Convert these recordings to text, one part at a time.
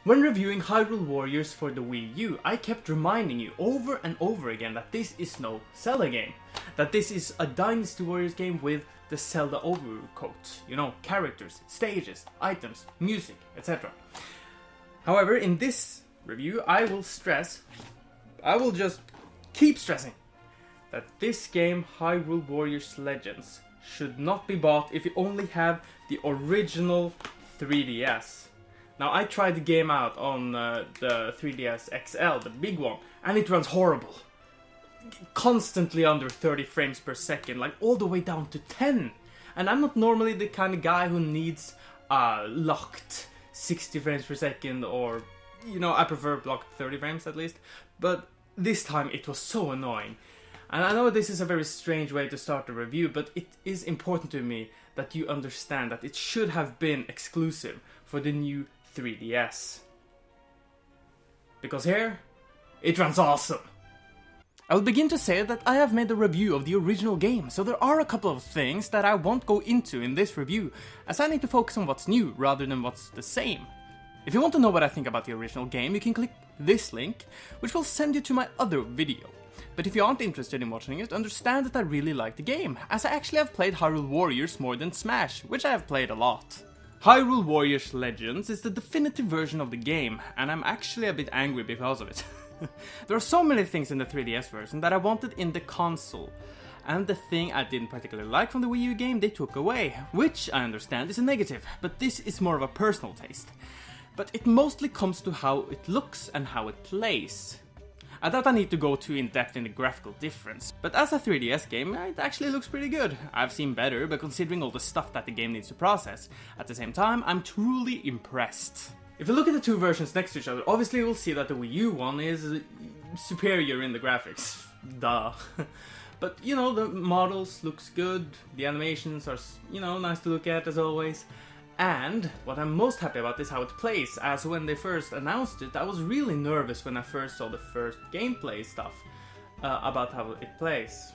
When reviewing Hyrule Warriors for the Wii U, I kept reminding you over and over again that this is no Zelda game. That this is a Dynasty Warriors game with the Zelda overcoat. You know, characters, stages, items, music, etc. However, in this review, I will just keep stressing that this game, Hyrule Warriors Legends, should not be bought if you only have the original 3DS. Now, I tried the game out on the 3DS XL, the big one, and it runs horrible. Constantly under 30 frames per second, like all the way down to 10. And I'm not normally the kind of guy who needs locked 60 frames per second, or, you know, I prefer blocked 30 frames at least. But this time it was so annoying. And I know this is a very strange way to start a review, but it is important to me that you understand that it should have been exclusive for the new 3DS. Because here, it runs awesome. I will begin to say that I have made a review of the original game, so there are a couple of things that I won't go into in this review, as I need to focus on what's new rather than what's the same. If you want to know what I think about the original game, you can click this link, which will send you to my other video. But if you aren't interested in watching it, understand that I really like the game, as I actually have played Hyrule Warriors more than Smash, which I have played a lot. Hyrule Warriors Legends is the definitive version of the game, and I'm actually a bit angry because of it. There are so many things in the 3DS version that I wanted in the console, and the thing I didn't particularly like from the Wii U game they took away, which I understand is a negative, but this is more of a personal taste. But it mostly comes to how it looks and how it plays. I doubt I need to go too in-depth in the graphical difference, but as a 3DS game, it actually looks pretty good. I've seen better, but considering all the stuff that the game needs to process, at the same time, I'm truly impressed. If you look at the two versions next to each other, obviously you'll see that the Wii U one is superior in the graphics. Duh. But, you know, the models looks good, the animations are, you know, nice to look at as always. And what I'm most happy about is how it plays, as when they first announced it, I was really nervous when I first saw the first gameplay stuff about how it plays.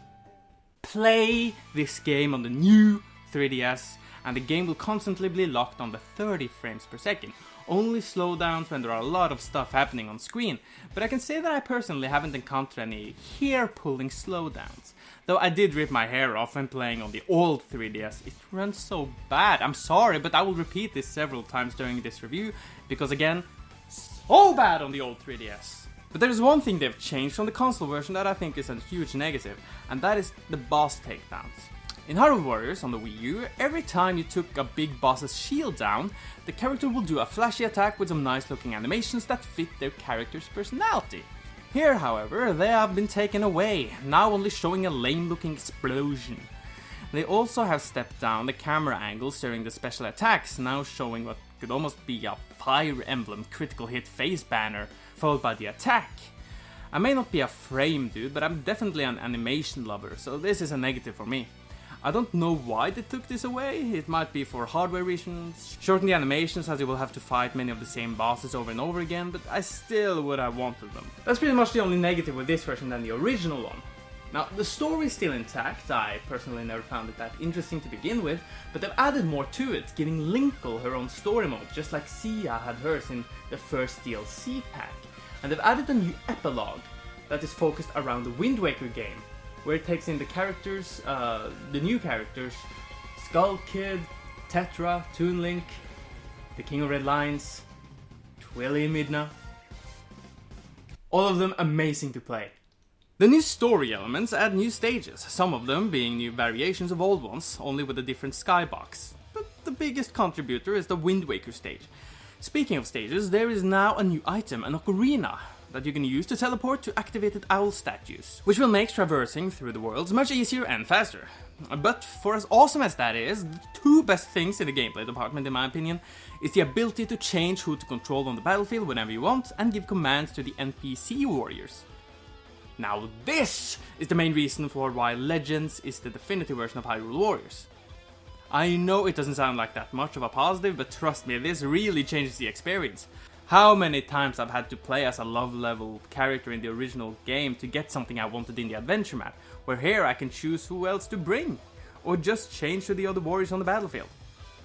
Play this game on the new 3DS, and the game will constantly be locked on the 30 frames per second. Only slowdowns when there are a lot of stuff happening on screen, but I can say that I personally haven't encountered any hair-pulling slowdowns. Though I did rip my hair off when playing on the old 3DS, it runs so bad. I'm sorry, but I will repeat this several times during this review, because again, so bad on the old 3DS. But there is one thing they've changed from the console version that I think is a huge negative, and that is the boss takedowns. In Hyrule Warriors on the Wii U, every time you took a big boss's shield down, the character will do a flashy attack with some nice looking animations that fit their character's personality. Here, however, they have been taken away, now only showing a lame looking explosion. They also have stepped down the camera angles during the special attacks, now showing what could almost be a Fire Emblem critical hit face banner, followed by the attack. I may not be a frame dude, but I'm definitely an animation lover, so this is a negative for me. I don't know why they took this away, it might be for hardware reasons, shorten the animations as you will have to fight many of the same bosses over and over again, but I still would have wanted them. That's pretty much the only negative with this version than the original one. Now, the story is still intact. I personally never found it that interesting to begin with, but they've added more to it, giving Linkle her own story mode, just like Sia had hers in the first DLC pack. And they've added a new epilogue that is focused around the Wind Waker game, where it takes in the characters, the new characters, Skull Kid, Tetra, Toon Link, the King of Red Lions, Twilly Midna. All of them amazing to play. The new story elements add new stages, some of them being new variations of old ones, only with a different skybox. But the biggest contributor is the Wind Waker stage. Speaking of stages, there is now a new item, an ocarina, that you can use to teleport to activated owl statues, which will make traversing through the worlds much easier and faster. But for as awesome as that is, the two best things in the gameplay department in my opinion is the ability to change who to control on the battlefield whenever you want and give commands to the NPC warriors. Now this is the main reason for why Legends is the definitive version of Hyrule Warriors. I know it doesn't sound like that much of a positive, but trust me, this really changes the experience. How many times I've had to play as a love level character in the original game to get something I wanted in the adventure map, where here I can choose who else to bring, or just change to the other warriors on the battlefield.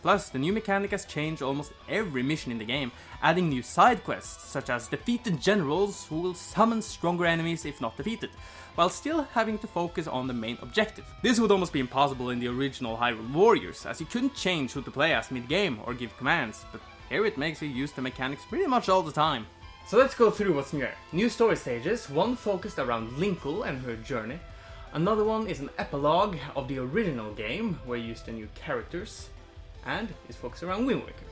Plus, the new mechanic has changed almost every mission in the game, adding new side quests, such as defeated generals who will summon stronger enemies if not defeated, while still having to focus on the main objective. This would almost be impossible in the original Hyrule Warriors, as you couldn't change who to play as mid-game or give commands, but here it makes you use the mechanics pretty much all the time. So let's go through what's new. New story stages, one focused around Linkle and her journey. Another one is an epilogue of the original game, where you use the new characters, and is focused around Wind Waker.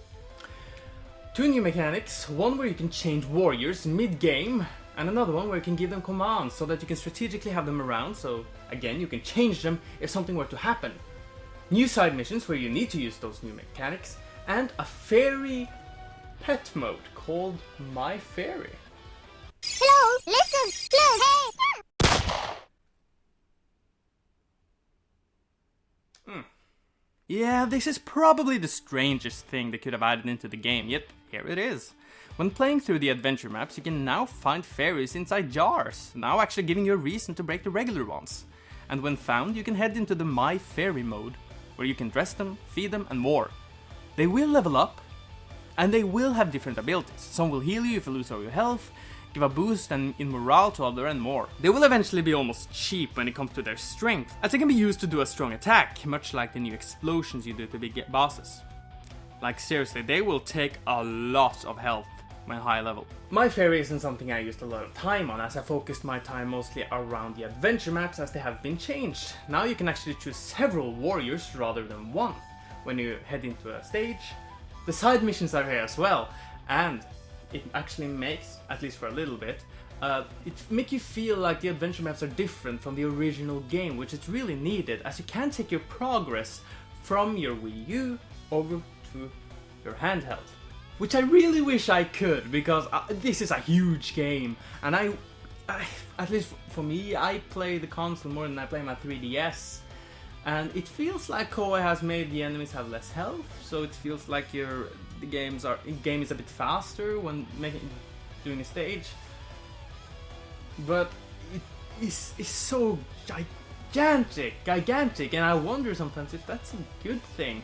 Two new mechanics, one where you can change warriors mid-game, and another one where you can give them commands so that you can strategically have them around, so again you can change them if something were to happen. New side missions where you need to use those new mechanics, and a fairy pet mode called My Fairy. Hello, listen, look, hey! Yeah, this is probably the strangest thing they could have added into the game, yet here it is. When playing through the adventure maps, you can now find fairies inside jars, now actually giving you a reason to break the regular ones. And when found, you can head into the My Fairy mode, where you can dress them, feed them, and more. They will level up, and they will have different abilities. Some will heal you if you lose all your health, give a boost in morale to other, and more. They will eventually be almost cheap when it comes to their strength, as they can be used to do a strong attack, much like the new explosions you do to big bosses. Like seriously, they will take a lot of health when high level. My Fairy isn't something I used a lot of time on, as I focused my time mostly around the adventure maps as they have been changed. Now you can actually choose several warriors rather than one when you head into a stage. The side missions are here as well, and it actually makes, at least for a little bit, it make you feel like the adventure maps are different from the original game, which is really needed, as you can take your progress from your Wii U over to your handheld. Which I really wish I could, because this is a huge game, and I at least for me, I play the console more than I play my 3DS. And it feels like Koei has made the enemies have less health, so it feels like the game is a bit faster when doing a stage. But it is so gigantic, and I wonder sometimes if that's a good thing.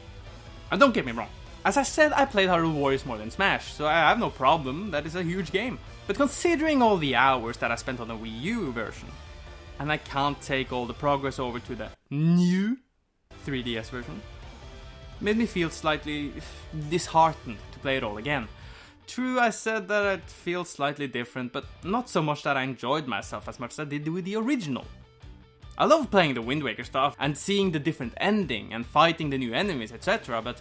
And don't get me wrong, as I said, I played Hyrule Warriors more than Smash, so I have no problem that it's a huge game. But considering all the hours that I spent on the Wii U version, and I can't take all the progress over to the new 3DS version, made me feel slightly disheartened to play it all again. True, I said that it feels slightly different, but not so much that I enjoyed myself as much as I did with the original. I love playing the Wind Waker stuff and seeing the different ending and fighting the new enemies, etc., but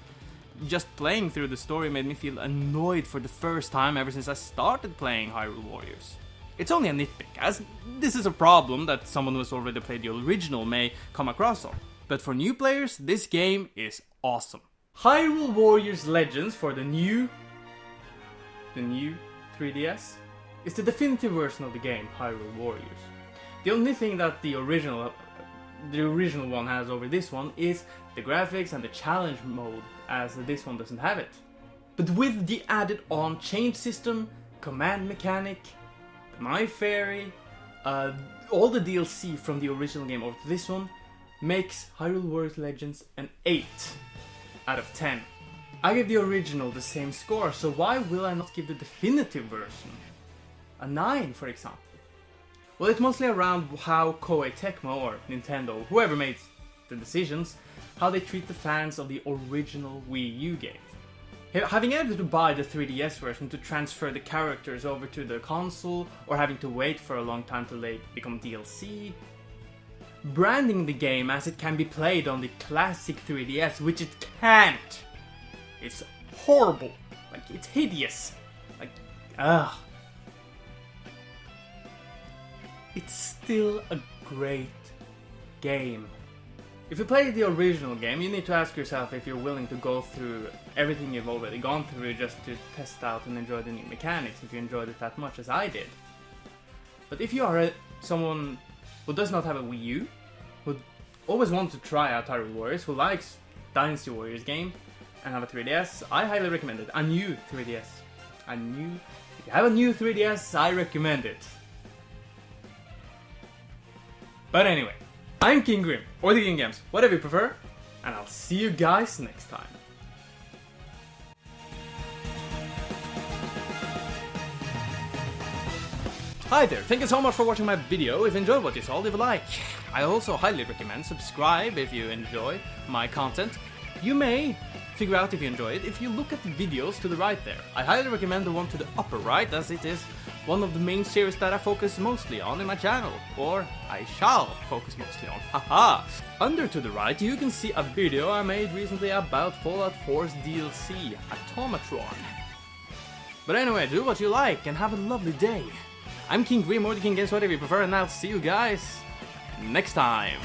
just playing through the story made me feel annoyed for the first time ever since I started playing Hyrule Warriors. It's only a nitpick, as this is a problem that someone who has already played the original may come across on. But for new players, this game is awesome. Hyrule Warriors Legends for the new 3DS is the definitive version of the game, Hyrule Warriors. The only thing that the original one has over this one is the graphics and the challenge mode, as this one doesn't have it. But with the added on change system, command mechanic, My Fairy, all the DLC from the original game over to this one, makes Hyrule Warriors Legends an 8 out of 10. I gave the original the same score, so why will I not give the definitive version a 9, for example? Well, it's mostly around how Koei Tecmo, or Nintendo, whoever made the decisions, how they treat the fans of the original Wii U game. Having had to buy the 3DS version to transfer the characters over to the console, or having to wait for a long time till they become DLC. Branding the game as it can be played on the classic 3DS, which it can't. It's horrible. Like, it's hideous. Like, ugh. It's still a great game. If you play the original game, you need to ask yourself if you're willing to go through everything you've already gone through just to test out and enjoy the new mechanics, if you enjoyed it that much as I did. But if you are someone who does not have a Wii U, who always wants to try out Hyrule Warriors, who likes Dynasty Warriors game, and have a 3DS, I highly recommend it. A new 3DS. If you have a new 3DS, I recommend it. But anyway, I'm KingJGrim, or the King Games, whatever you prefer, and I'll see you guys next time. Hi there, thank you so much for watching my video. If you enjoyed what you saw, leave a like. I also highly recommend subscribe if you enjoy my content. You may figure out if you enjoy it if you look at the videos to the right there. I highly recommend the one to the upper right, as it is one of the main series that I focus mostly on in my channel. Or I shall focus mostly on. Haha! Under to the right you can see a video I made recently about Fallout 4's DLC, Automatron. But anyway, do what you like and have a lovely day. I'm KingJGrim or the KingJGrim, whatever you prefer, and I'll see you guys next time.